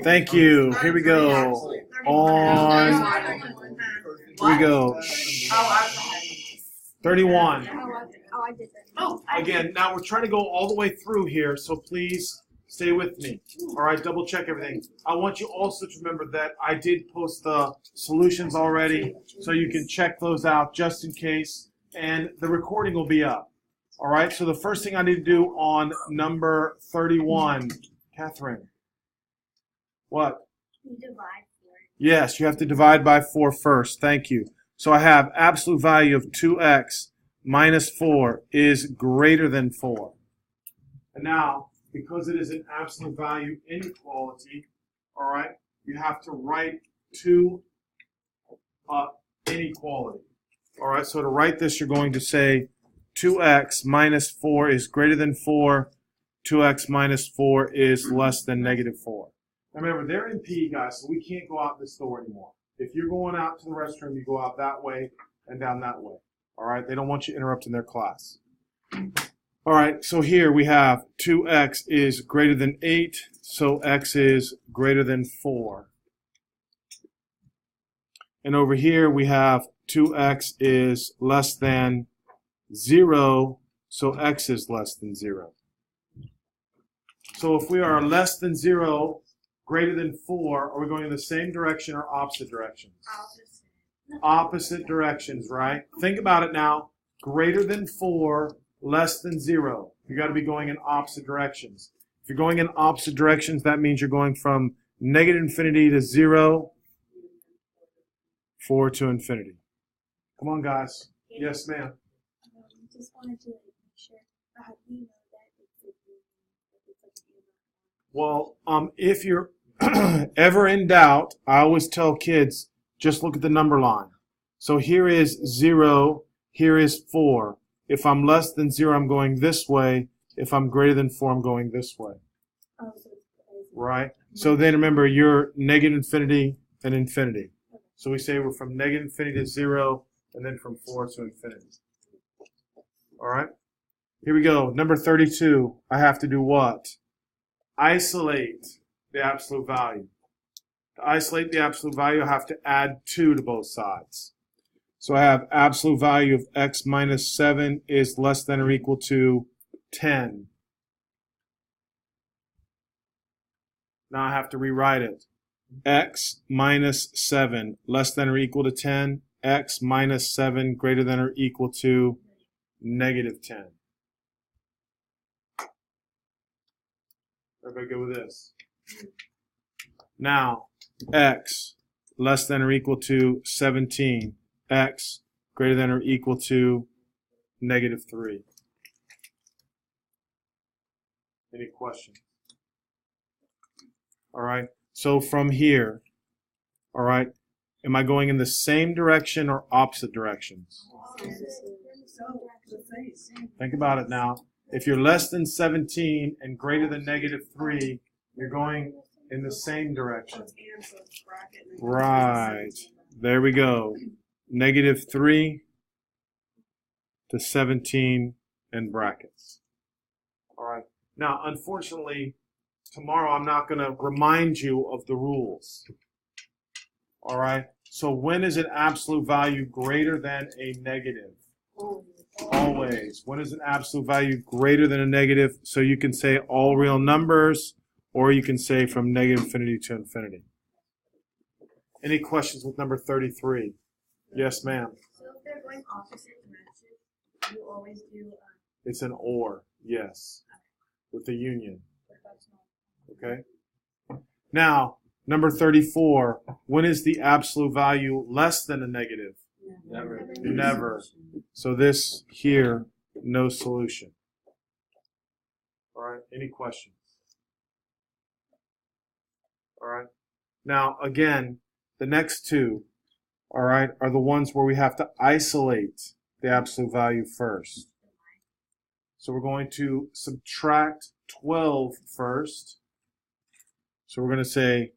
Thank you. Here we go. Here we go. 31. Again, now we're trying to go all the way through here, so please stay with me. All right, double check everything. I want you also to remember that I did post the solutions already, so you can check those out just in case, and the recording will be up. All right, so the first thing I need to do on number 31, Catherine. What? You divide 4. Yes, you have to divide by 4 first. Thank you. So I have absolute value of 2x minus 4 is greater than 4. And now, because it is an absolute value inequality, all right, you have to write two inequality. All right, so to write this, you're going to say 2x minus 4 is greater than 4. 2x minus 4 is less than negative 4. Now remember, they're in PE, guys, so we can't go out this door anymore. If you're going out to the restroom, you go out that way and down that way. All right, they don't want you interrupting their class. All right, so here we have 2x is greater than 8, so x is greater than 4. And over here we have 2x is less than 0, so x is less than 0. So if we are less than 0, greater than 4, are we going in the same direction or opposite directions? Opposite directions, right? Think about it now. Greater than 4, less than 0. You got to be going in opposite directions. If you're going in opposite directions, that means you're going from negative infinity to 0, 4 to infinity. Come on, guys. Yes, ma'am. Just wanted to make sure. How do you know that Well, if you're ever in doubt, I always tell kids, just look at the number line. So here is 0, here is 4. If I'm less than 0, I'm going this way. If I'm greater than 4, I'm going this way. Oh, Right? So then remember, you're negative infinity and infinity. So we say we're from negative infinity to 0, and then from 4 to infinity. All right? Here we go. Number 32. I have to do what? Isolate the absolute value. To isolate the absolute value, I have to add 2 to both sides. So I have absolute value of x minus 7 is less than or equal to 10. Now I have to rewrite it. X minus 7 less than or equal to 10. X minus 7 greater than or equal to negative 10. Everybody good with this? Now, x less than or equal to 17. X greater than or equal to negative 3. Any questions? All right. So from here, all right, am I going in the same direction or opposite directions? Think about it now. If you're less than 17 and greater than negative 3, you're going in the same direction. Right. There we go. Negative 3 to 17 in brackets. All right. Now, unfortunately, tomorrow I'm not going to remind you of the rules. All right. So when is an absolute value greater than a negative? Always. When is an absolute value greater than a negative? So you can say all real numbers, or you can say from negative infinity to infinity. Any questions with number 33? Yes, ma'am. So if they're going opposite dimensions, you always do. It's an or, yes, with the union. Okay. Now, number 34. When is the absolute value less than a negative? Never. Never. So this here, no solution. All right. Any questions? All right. Now, again, the next two, all right, are the ones where we have to isolate the absolute value first. So we're going to subtract 12 first. So we're going to say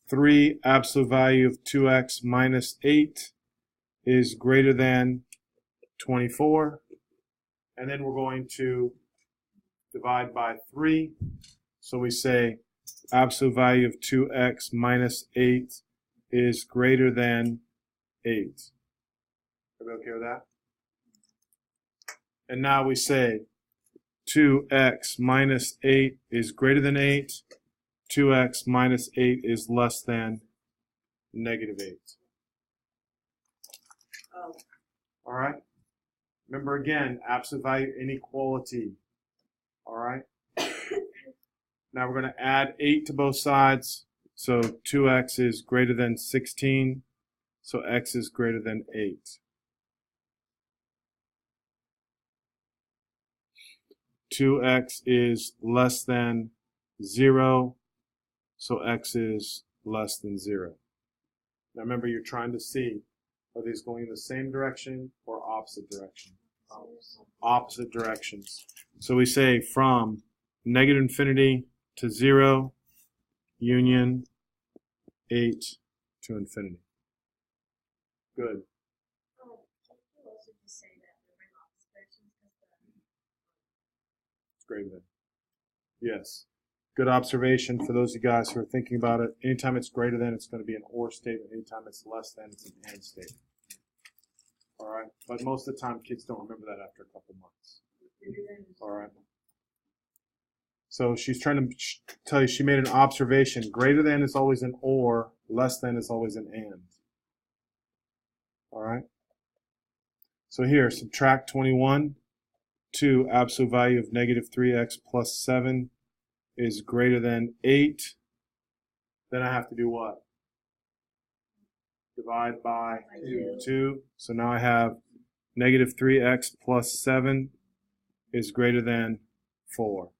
3 absolute value of 2x minus 8 is greater than 24. And then we're going to divide by 3. So we say absolute value of 2x minus 8 is greater than 8. Everybody okay with that? And now we say 2x minus 8 is greater than 8. 2x minus 8 is less than negative 8. Oh. All right? Remember again, absolute value inequality. All right? Now we're going to add 8 to both sides. So 2x is greater than 16. So x is greater than 8. Two x is less than 0. So x is less than 0. Now remember, you're trying to see, are these going in the same direction or opposite direction? Opposite directions. So we say from negative infinity to 0, union 8 to infinity. Good. It's greater than. Yes. Good observation for those of you guys who are thinking about it. Anytime it's greater than, it's going to be an or statement. Anytime it's less than, it's an and statement. All right? But most of the time, kids don't remember that after a couple months. All right? So she's trying to tell you, she made an observation. Greater than is always an or, less than is always an and. All right? So here, subtract 21 to absolute value of negative 3x plus 7 is greater than 8. Then I have to do what? Divide by 2. So now I have negative 3x plus 7 is greater than 4.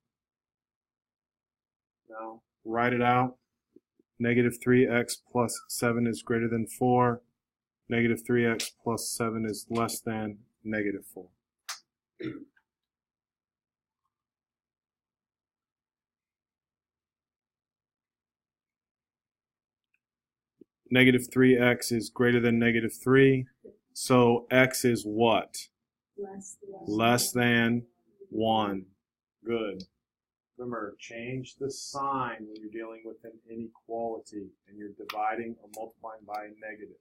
Now write it out. Negative 3x plus 7 is greater than 4. Negative 3x plus 7 is less than negative 4. Negative 3x is greater than negative 3. So x is what? Less than 1. Good. Remember, change the sign when you're dealing with an inequality and you're dividing or multiplying by a negative.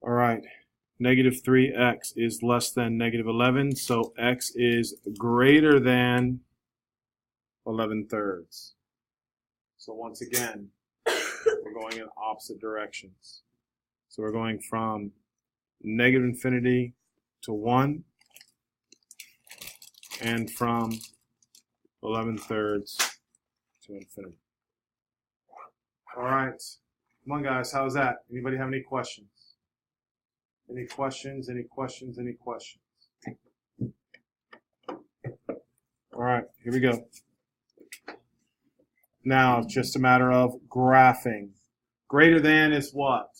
All right. Negative 3x is less than negative 11. So x is greater than 11 thirds. So once again, we're going in opposite directions. So we're going from negative infinity to 1 and from 11 thirds to infinity. All right. Come on, guys. How's that? Anybody have any questions? Any questions? Any questions? Any questions? All right. Here we go. Now, it's just a matter of graphing. Greater than is what?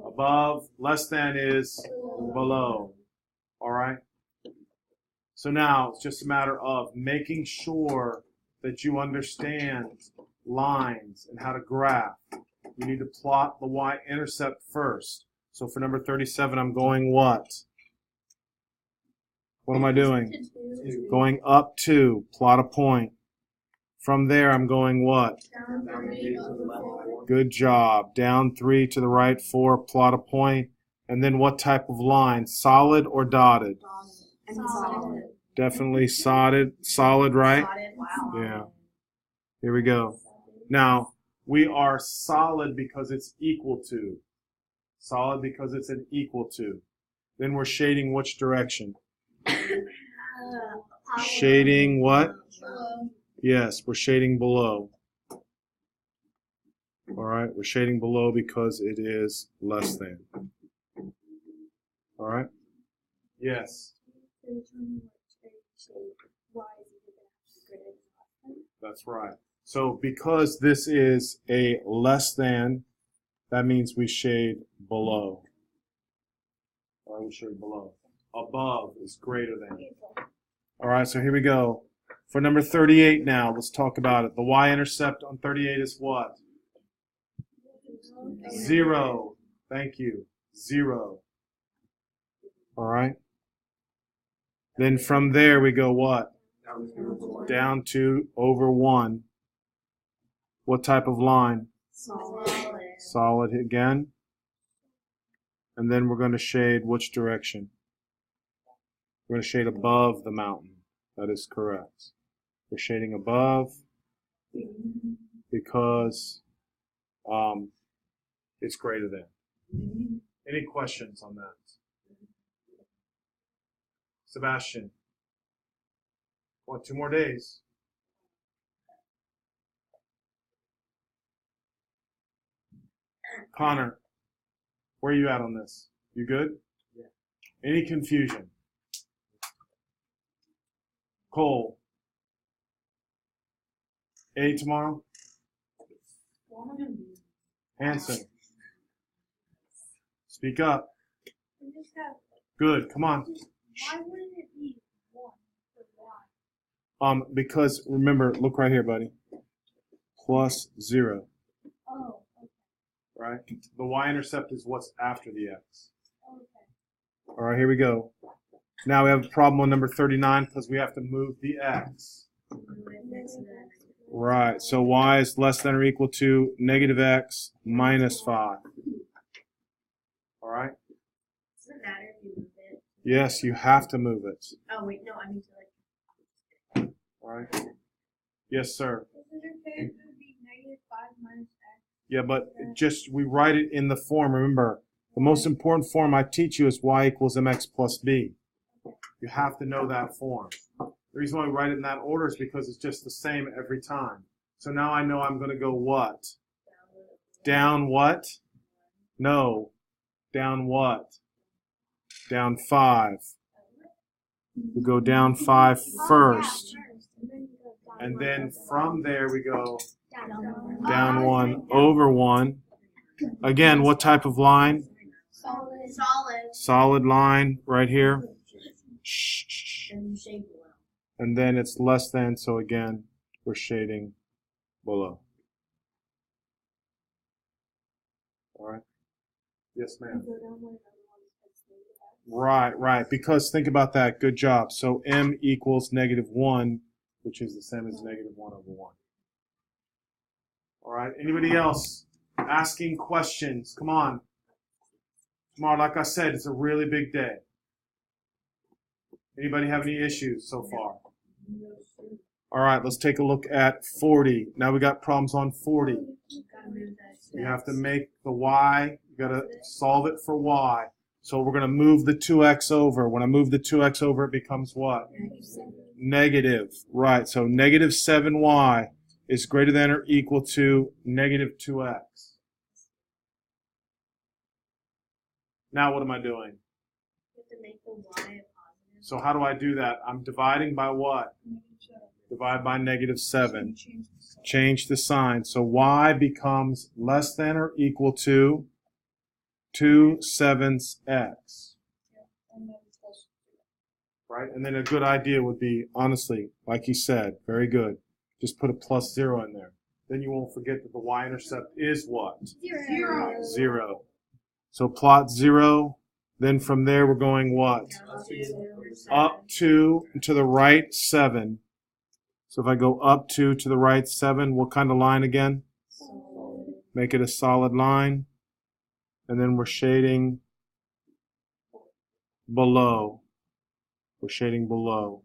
Above. Less than is below. All right? So now, it's just a matter of making sure that you understand lines and how to graph. You need to plot the y-intercept first. So for number 37, I'm going what? What am I doing? Going up 2. Plot a point. From there, I'm going what? Good job. Down 3 to the right 4, plot a point. And then what type of line? Solid or dotted? Solid. Definitely solid, right? Solid. Wow. Yeah. Here we go. Now, we are solid because it's equal to. Solid because it's an equal to. Then we're shading which direction? Shading what? Yes, we're shading below. All right, we're shading below because it is less than. All right? Yes. That's right. So because this is a less than, that means we shade below. All right, we shade below. Above is greater than. All right, so here we go. For number 38 now, let's talk about it. The y-intercept on 38 is what? 0. Thank you. 0. All right. Then from there we go what? Down 2 over 1. What type of line? Solid again. And then we're going to shade which direction? We're going to shade above the mountain. That is correct. We're shading above because it's greater than. Any questions on that? Sebastian? What, 2 more days? Connor, where are you at on this? You good? Yeah. Any confusion? Cole? A tomorrow? Hanson? Speak up. Good, come on. Why wouldn't it be 1 for y? Because remember, look right here, buddy. Plus 0. Oh, okay. Right? The y-intercept is what's after the x. Okay. All right, here we go. Now we have a problem on number 39 because we have to move the x. Right, so y is less than or equal to negative x minus 5. All right? Does it matter if you move it? Yes, you have to move it. Oh, wait, no, I mean to like. All right? Yes, sir. Is it okay if it would be -5 minus x? Yeah, but just we write it in the form. Remember, the most important form I teach you is y equals mx plus b. You have to know that form. The reason why we write it in that order is because it's just the same every time. So now I know I'm going to go what? Down what? No. Down what? Down 5. We go down 5 first. And then from there we go down 1 over 1. Again, what type of line? Solid. Solid line right here. And you shade below. And then it's less than, so again, we're shading below. All right? Yes, ma'am. Right. Because think about that. Good job. So m equals -1, which is the same as -1 over 1. All right. Anybody else asking questions? Come on. Tomorrow, like I said, it's a really big day. Anybody have any issues so far? All right, let's take a look at 40. Now we got problems on 40. You have to make the y, you got to solve it for y. So we're going to move the 2x over. When I move the 2x over, it becomes what? Negative. Right, so -7y is greater than or equal to -2x. Now what am I doing? You have to make the y a positive. So how do I do that? I'm dividing by what? Divide by -7. Change the sign. So y becomes less than or equal to 2/7 x. Right? And then a good idea would be, honestly, like he said, very good. Just put a +0 in there. Then you won't forget that the y-intercept is what? 0. So plot 0. Then from there we're going what? Up to the right 7. So if I go up to the right 7, what kind of line again? Make it a solid line. And then we're shading below. We're shading below.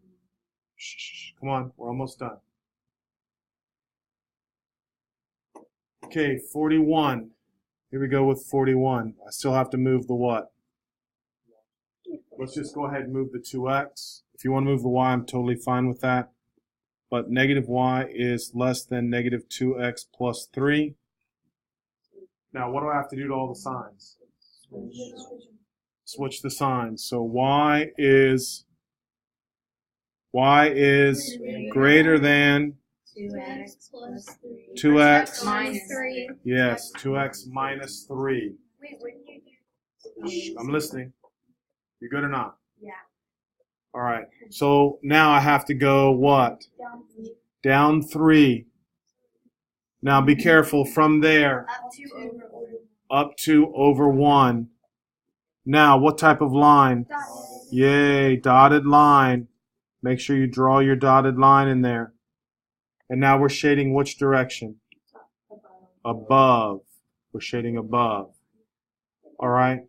Shh, come on, we're almost done. Okay, 41. Here we go with 41. I still have to move the what? Let's just go ahead and move the 2x. If you want to move the y, I'm totally fine with that. But -y is less than -2x plus 3. Now, what do I have to do to all the signs? Switch the signs. So y is greater than 2x plus 3. 2x minus 3. Yes, 2x minus 3. Wait, what did you do? Shh, I'm listening. You good or not? Yeah. All right. So now I have to go what? Down 3. Now be careful from there up to over 1. Now what type of line? Yay, dotted line. Make sure you draw your dotted line in there. And now we're shading which direction? Above. We're shading above. All right.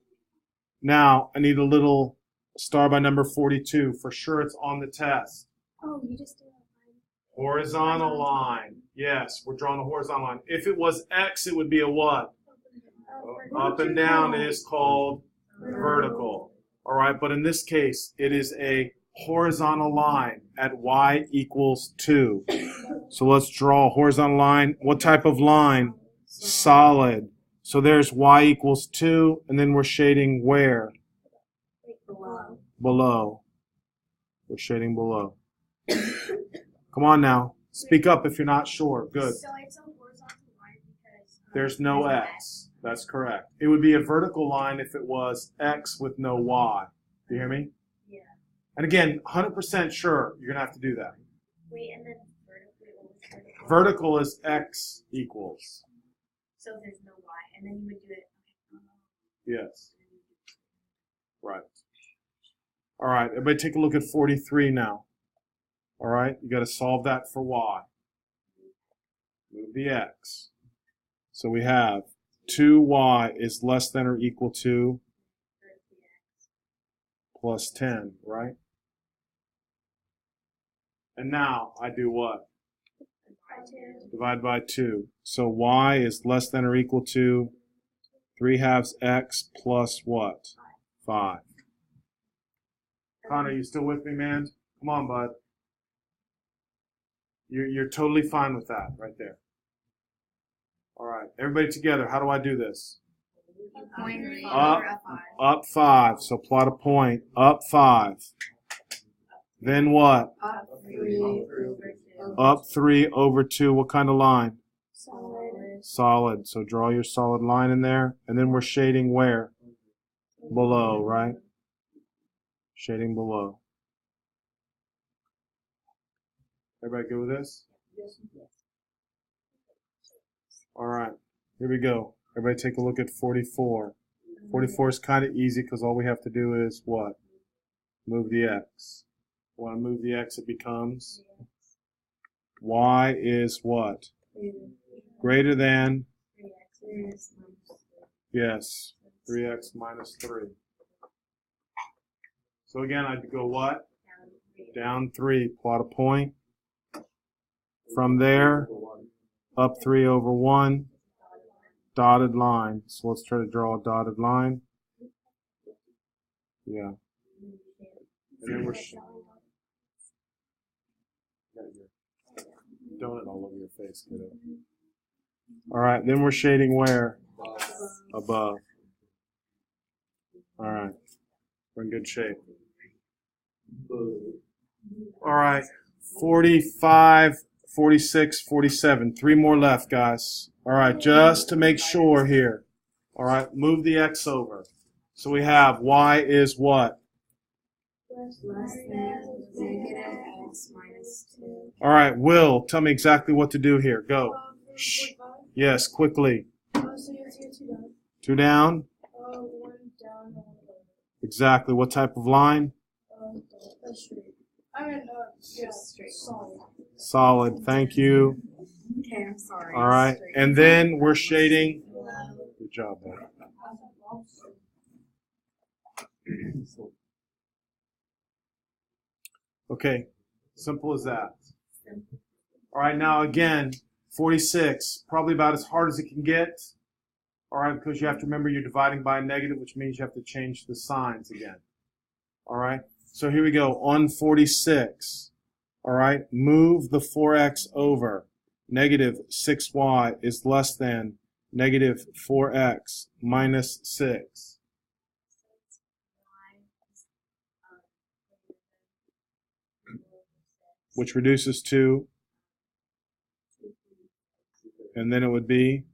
Now, I need a little star by number 42. For sure it's on the test. Oh, you just did a line. Horizontal line. Yes, we're drawing a horizontal line. If it was X, it would be a what? Up and down is called vertical. All right, but in this case, it is a horizontal line at y equals 2. So let's draw a horizontal line. What type of line? Solid. So there's y equals 2, and then we're shading where? Below. Below. We're shading below. Come on now. Speak up if you're not sure. Good. So it's a horizontal line because There's no x. That's correct. It would be a vertical line if it was x with no y. Do you hear me? Yeah. And again, 100% sure you're going to have to do that. Wait, and then vertical. Vertical is x equals. So there's no y, and then you would do it. Yes. Right. All right. Everybody take a look at 43 now. All right. You got to solve that for y. Move the x. So we have 2y is less than or equal to plus 10, right? And now I do what? Divide by 2. So y is less than or equal to 3/2 x plus what? 5. Connor, you still with me, man? Come on, bud. You're totally fine with that right there. All right, everybody together. How do I do this? Up 5. So plot a point. Up 5. Then what? Up 3 over 2. What kind of line? Solid. Solid. So draw your solid line in there. And then we're shading where? Below, right? Shading below. Everybody good with this? All right. Here we go. Everybody take a look at 44. 44 is kind of easy because all we have to do is what? Move the x. Want to move the x, it becomes y is what? Greater than? Yes, 3x minus 3. So again, I'd go what? Down 3, plot a point. From there, up 3 over 1, dotted line. So let's try to draw a dotted line. Yeah. And then we're donut all over your face, kiddo. All right, then we're shading where? Above. All right, we're in good shape. All right, 45, 46, 47. 3 more left, guys. All right, just to make sure here. All right, move the x over. So we have y is what? Less than negative x minus 2. All right, Will, tell me exactly what to do here. Go. Shh. Yes, quickly. So you have to get 2 down. 2 down. 1 down, 1 over. Exactly. What type of line? Straight. I mean, yeah, straight. Solid. Solid. Thank you. Okay, I'm sorry. All right. And then we're shading. Good job, buddy. Okay. Simple as that. All right. Now, again, 46. Probably about as hard as it can get. All right. Because you have to remember you're dividing by a negative, which means you have to change the signs again. All right. So here we go. On 46. All right. Move the 4x over. Negative 6y is less than negative 4x minus 6. Which reduces to, and then it would be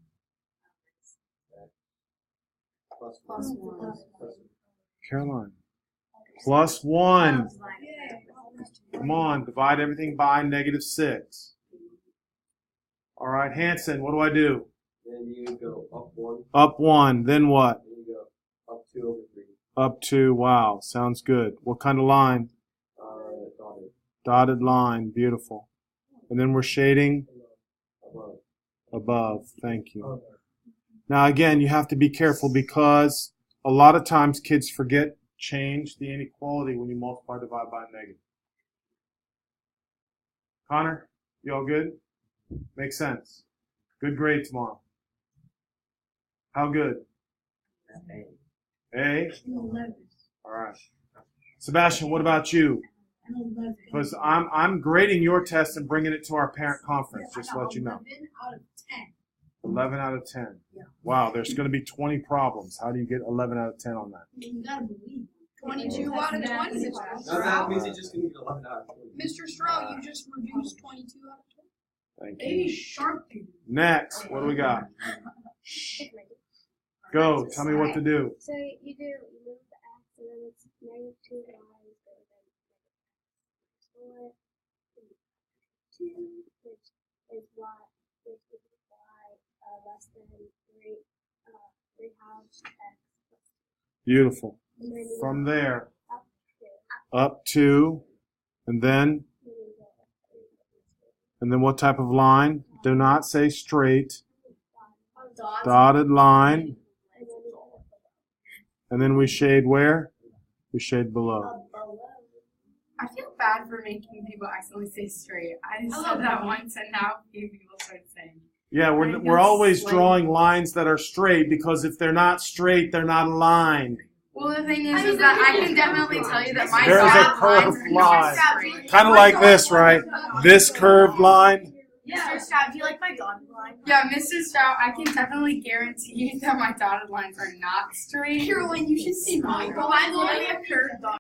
Plus 1. Caroline. Plus 1. Come on, divide everything by negative 6. All right, Hanson, what do I do? Then you go up 1. Up 1, then what? Then you go up 2 over 3. Up 2, wow, sounds good. What kind of line? Dotted. Dotted line. Beautiful. And then we're shading Above. above. Thank you. Now, again, you have to be careful because a lot of times kids forget change the inequality when you multiply, divide by a negative. Connor, you all good? Makes sense. Good grade tomorrow. How good? A? All right. Sebastian, what about you? Because I'm grading your test and bringing it to our parent conference, just to let you know. 11 out of 10. 11 out of 10. Yeah. Wow, there's going to be 20 problems. How do you get 11 out of 10 on that? You gotta believe. 22 out of 20. No, that means you just can get 11 out of 20. Mr. Stroh, you just reduced 22 out of 20. Thank you. A sharp dude. Next, what do we got? Go, tell me what to do. So you move the x and then it's negative 2 y greater than negative 2, which is y less than 3 halves x. Beautiful. And then you From go there, up to, up to, and then what type of line? Do not say straight. Dotted line. And then we shade where? We shade below. I feel bad for making people accidentally say straight. I just said that once and now people start saying. Yeah, we're always drawing lines that are straight because if they're not straight, they're not aligned. Well, the thing is that I can definitely tell you that my There's a dotted lines curved are not line. straight. Kind of like this, right? This curved line. Mr. Stroud, do you like my dotted line? Yeah, Mrs. Stroud, I can definitely guarantee you that my dotted lines are not straight. Caroline, you should see mine. Mine's literally a curved dotted